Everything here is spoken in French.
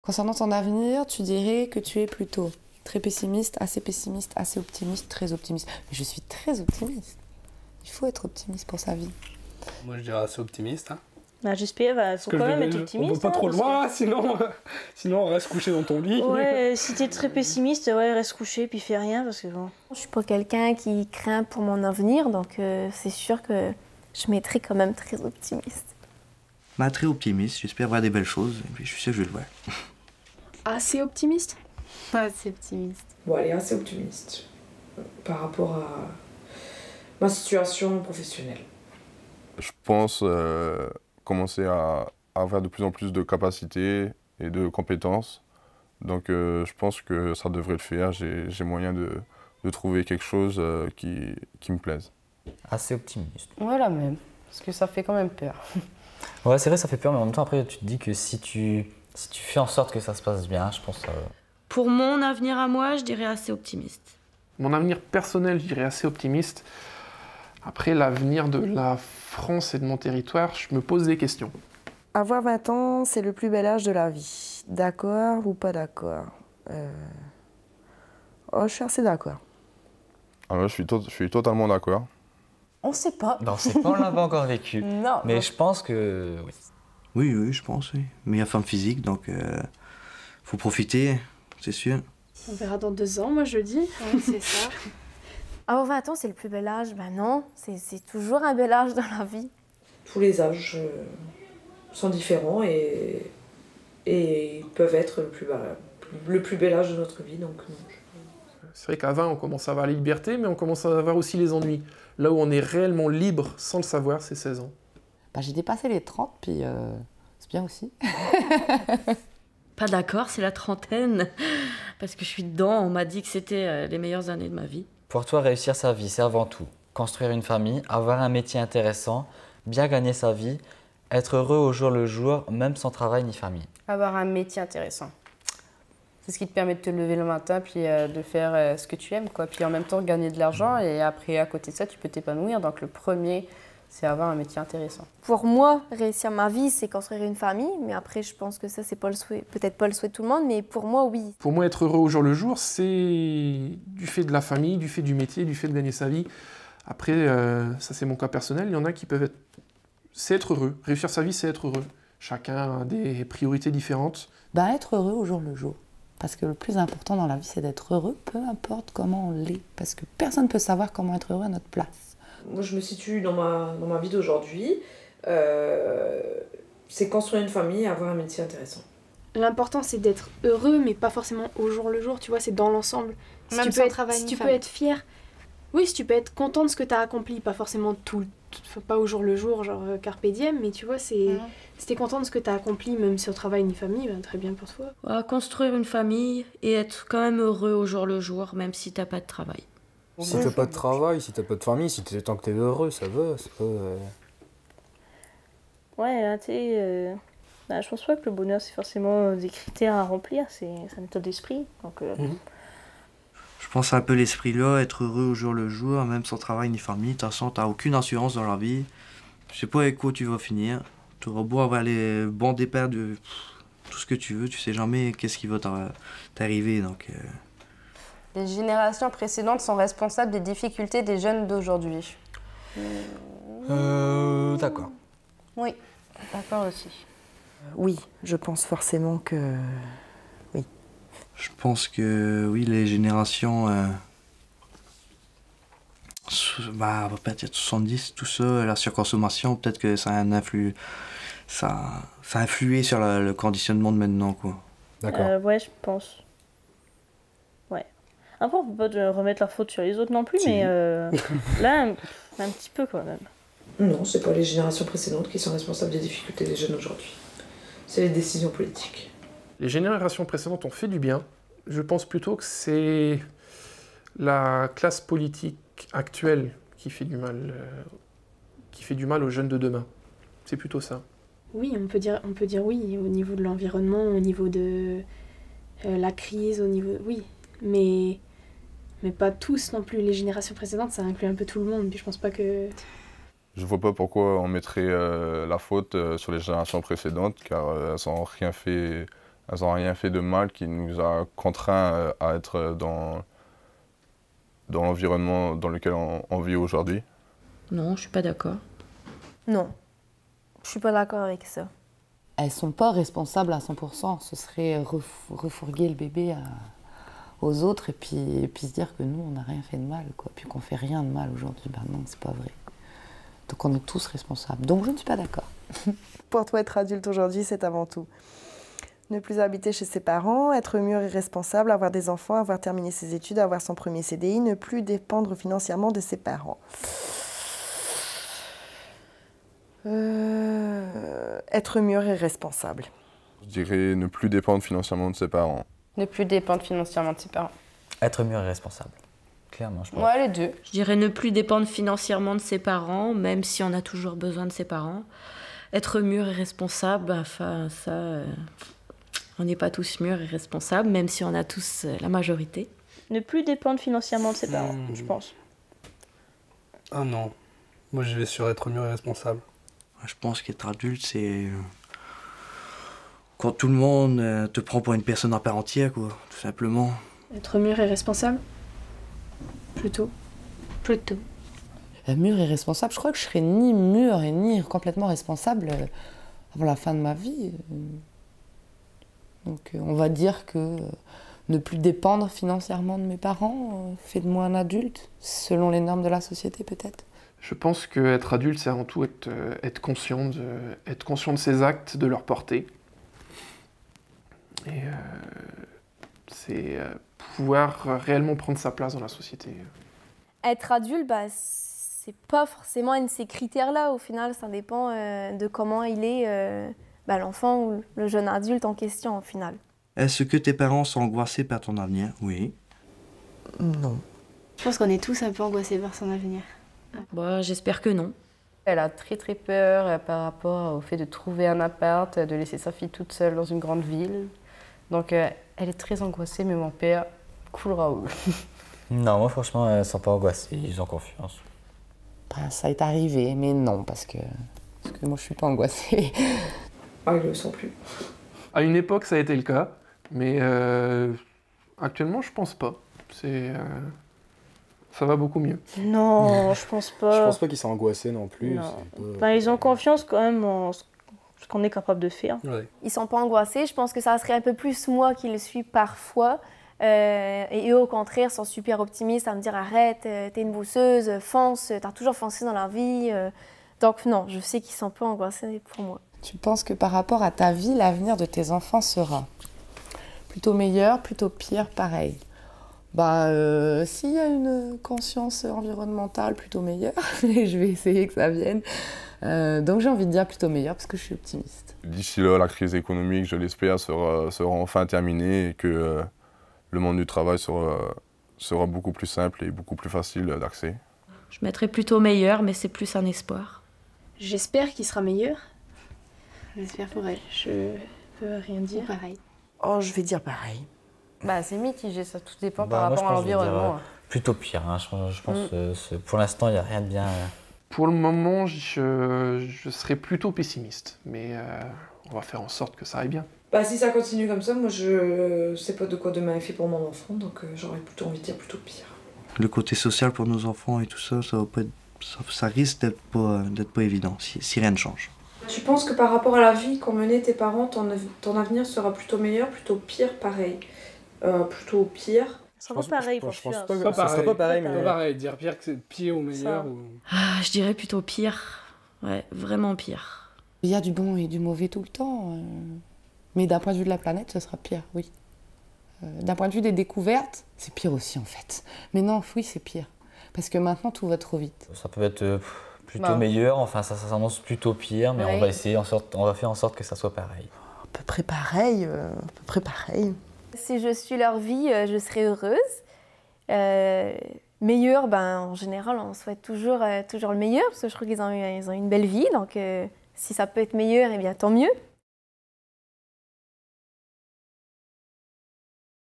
Concernant ton avenir, tu dirais que tu es plutôt très pessimiste, assez optimiste, très optimiste. Mais je suis très optimiste. Il faut être optimiste pour sa vie. Moi, je dirais assez optimiste. Hein. Bah, j'espère, il faut quand même être optimiste. On va pas trop loin, sinon on reste couché dans ton lit. Ouais, si t'es très pessimiste, ouais, reste couché puis fais rien parce que bon. Je suis pas quelqu'un qui craint pour mon avenir, donc c'est sûr que je mettrai quand même très optimiste. Bah, très optimiste, j'espère voir des belles choses et puis je suis sûr que je vais le voir. Assez optimiste? Assez optimiste. Bon, allez, assez optimiste par rapport à ma situation professionnelle. Je pense commencer à avoir de plus en plus de capacités et de compétences. Donc je pense que ça devrait le faire. J'ai moyen de trouver quelque chose qui me plaise. Assez optimiste. Ouais, la même. Parce que ça fait quand même peur. Ouais, c'est vrai, ça fait peur, mais en même temps, après, tu te dis que si tu fais en sorte que ça se passe bien, je pense... Pour mon avenir à moi, je dirais assez optimiste. Mon avenir personnel, je dirais assez optimiste. Après, l'avenir de la France et de mon territoire, je me pose des questions. Avoir 20 ans, c'est le plus bel âge de la vie. D'accord ou pas d'accord? Oh, je suis assez d'accord. Alors, je suis totalement d'accord. On sait pas. Non, c'est pas, on l'a pas encore vécu. Non. Mais je pense que oui. Oui, je pense, oui. Meilleure forme physique, donc faut profiter, c'est sûr. On verra dans 2 ans, moi je dis. Oui, c'est ça. Avoir 20 ans, c'est le plus bel âge. Ben non, c'est toujours un bel âge dans la vie. Tous les âges sont différents et peuvent être le plus bel âge de notre vie. Donc, c'est vrai qu'à 20, on commence à avoir la liberté, mais on commence à avoir aussi les ennuis. Là où on est réellement libre sans le savoir, c'est 16 ans. Bah, j'ai dépassé les 30, puis c'est bien aussi. Pas d'accord, c'est la trentaine. Parce que je suis dedans, on m'a dit que c'était les meilleures années de ma vie. Pour toi, réussir sa vie, c'est avant tout construire une famille, avoir un métier intéressant, bien gagner sa vie, être heureux au jour le jour, même sans travail ni famille. Avoir un métier intéressant. C'est ce qui te permet de te lever le matin puis de faire ce que tu aimes, quoi. Puis en même temps gagner de l'argent et après à côté de ça tu peux t'épanouir. Donc le premier c'est avoir un métier intéressant. Pour moi, réussir ma vie, c'est construire une famille, mais après je pense que ça c'est pas le souhait, peut-être pas le souhait de tout le monde, mais pour moi oui. Pour moi, être heureux au jour le jour, c'est du fait de la famille, du fait du métier, du fait de gagner sa vie. Après, ça c'est mon cas personnel, il y en a qui peuvent être... C'est être heureux. Réussir sa vie, c'est être heureux. Chacun a des priorités différentes. Ben, être heureux au jour le jour. Parce que le plus important dans la vie, c'est d'être heureux, peu importe comment on l'est. Parce que personne ne peut savoir comment être heureux à notre place. moi, je me situe dans ma vie d'aujourd'hui. C'est construire une famille et avoir un métier intéressant. L'important, c'est d'être heureux, mais pas forcément au jour le jour, tu vois, c'est dans l'ensemble. Même sans travail si ni tu peux famille. être fier, oui, si tu peux être content de ce que tu as accompli, pas forcément pas au jour le jour, genre carpe diem, mais tu vois, si t'es content de ce que tu as accompli, même sans travail ni famille, ben, très bien pour toi. Ouais, construire une famille et être quand même heureux au jour le jour, même si t'as pas de travail. Si t'as pas de travail, si t'as pas de famille, tant que t'es heureux, ça va. C'est pas, Ouais, là, tu sais, je pense pas que le bonheur, c'est forcément des critères à remplir, c'est un état d'esprit. Donc, Je pense un peu l'esprit là, être heureux au jour le jour, même sans travail ni famille. De toute façon, t'as aucune assurance dans la vie. Je sais pas avec quoi tu vas finir. Tu auras beau avoir les bons départs de tout ce que tu veux, tu sais jamais qu'est-ce qui va t'arriver. Donc, Les générations précédentes sont responsables des difficultés des jeunes d'aujourd'hui. D'accord. Oui, d'accord aussi. Oui, je pense forcément que... Oui. je pense que oui, les générations... on va pas dire 70, tout ça, la surconsommation, peut-être que ça a influé sur le conditionnement de maintenant, quoi. D'accord. ouais, je pense. Ouais. Après, on peut pas remettre la faute sur les autres non plus, Si. mais là, un petit peu quand même. Non, c'est pas les générations précédentes qui sont responsables des difficultés des jeunes aujourd'hui. C'est les décisions politiques. Les générations précédentes ont fait du bien. Je pense plutôt que c'est la classe politique actuelle qui fait du mal aux jeunes de demain. C'est plutôt ça. Oui, on peut dire oui, au niveau de l'environnement, au niveau de la crise, au niveau... Oui, mais pas tous non plus. Les générations précédentes, ça inclut un peu tout le monde, puis je pense pas que... Je vois pas pourquoi on mettrait la faute sur les générations précédentes, car elles n'ont rien fait elles n'ont rien fait de mal qui nous a contraints à être dans l'environnement dans lequel on vit aujourd'hui. Non, je suis pas d'accord. Non, je suis pas d'accord avec ça. Elles sont pas responsables à 100%. Ce serait refourguer le bébé aux autres et puis se dire que nous, on n'a rien fait de mal, quoi. Puis qu'on fait rien de mal aujourd'hui. Ben non, c'est pas vrai. Donc on est tous responsables. Donc je ne suis pas d'accord. Pour toi, être adulte aujourd'hui, c'est avant tout ne plus habiter chez ses parents, être mûr et responsable, avoir des enfants, avoir terminé ses études, avoir son premier CDI, ne plus dépendre financièrement de ses parents. Être mûr et responsable. Je dirais ne plus dépendre financièrement de ses parents. Ne plus dépendre financièrement de ses parents. Être mûr et responsable. Clairement, je pense. Ouais, les deux. Je dirais ne plus dépendre financièrement de ses parents, même si on a toujours besoin de ses parents. Être mûr et responsable, enfin ça, on n'est pas tous mûrs et responsables, même si on a tous la majorité. Ne plus dépendre financièrement de ses parents, je pense. Ah non, moi je vais sur être mûr et responsable. Je pense qu'être adulte, c'est quand tout le monde te prend pour une personne à part entière, quoi, tout simplement. Être mûr et responsable. Plutôt. Mûr et responsable, je crois que je serais ni mûr et ni complètement responsable avant la fin de ma vie. Donc on va dire que ne plus dépendre financièrement de mes parents fait de moi un adulte, selon les normes de la société peut-être. Je pense qu'être adulte, c'est avant tout être conscient de ses actes, de leur portée. Et c'est pouvoir réellement prendre sa place dans la société. Être adulte, bah, c'est pas forcément un de ces critères-là. Au final, ça dépend de comment il est l'enfant ou le jeune adulte en question, au final. Est-ce que tes parents sont angoissés par ton avenir? Oui. Non. Je pense qu'on est tous un peu angoissés par son avenir. Bah, j'espère que non. Elle a très très peur par rapport au fait de trouver un appart, de laisser sa fille toute seule dans une grande ville. Donc elle est très angoissée, mais mon père, cool Raoul. Non, moi franchement, ils sont pas angoissés, ils ont confiance. Ben, ça est arrivé, mais non, parce que moi je suis pas angoissée. Ah, ils le sont plus. À une époque, ça a été le cas, mais actuellement, je pense pas. Ça va beaucoup mieux. Non, je pense pas. Je pense pas qu'ils sont angoissés non plus. Non. Enfin, ils ont confiance quand même en ce qu'on est capable de faire. Ouais. Ils sont pas angoissés. Je pense que ça serait un peu plus moi qui le suis parfois. Et eux, au contraire, sont super optimistes à me dire arrête, t'es une bousseuse, fonce, t'as toujours foncé dans la vie. Donc non, je sais qu'ils sont pas angoissés pour moi. Tu penses que par rapport à ta vie, l'avenir de tes enfants sera plutôt meilleur, plutôt pire, pareil? S'il y a une conscience environnementale plutôt meilleure, je vais essayer que ça vienne. Donc j'ai envie de dire plutôt meilleur parce que je suis optimiste. D'ici là, la crise économique, je l'espère, sera enfin terminée et que le monde du travail sera beaucoup plus simple et beaucoup plus facile d'accès. Je mettrais plutôt meilleur, mais c'est plus un espoir. J'espère qu'il sera meilleur. J'espère pour elle. Je peux rien dire. Pareil. Oh, je vais dire pareil. Bah, c'est mitigé, ça tout dépend par moi, rapport à je pense que je vais l'environnement. dire, plutôt pire, hein. Je pense pour l'instant, il n'y a rien de bien. Pour le moment, je serais plutôt pessimiste, mais on va faire en sorte que ça aille bien. Bah, si ça continue comme ça, moi je sais pas de quoi demain est fait pour mon enfant, donc j'aurais plutôt envie de dire plutôt pire. Le côté social pour nos enfants et tout ça, ça risque d'être pas évident si rien ne change. Tu penses que par rapport à la vie qu'ont menée tes parents, ton avenir sera plutôt meilleur, plutôt pire, pareil? Plutôt pire. Ça sera pas pareil pour Je pense sûr. pas que ça sera pas pareil, mais... Pas pareil, dire pire que c'est pire ou meilleur. Ou... Ah, je dirais plutôt pire. Ouais, vraiment pire. Il y a du bon et du mauvais tout le temps. Mais d'un point de vue de la planète, ce sera pire, oui. D'un point de vue des découvertes, c'est pire aussi en fait. Mais non, oui, c'est pire. Parce que maintenant, tout va trop vite. Ça peut être plutôt meilleur, enfin ça s'annonce plutôt pire, mais on va essayer, on va faire en sorte que ça soit pareil. À peu près pareil, Si je suis leur vie, je serai heureuse. Meilleur, en général, on souhaite toujours le meilleur, parce que je trouve qu'ils ont eu une belle vie. Donc, si ça peut être meilleur, eh bien, tant mieux.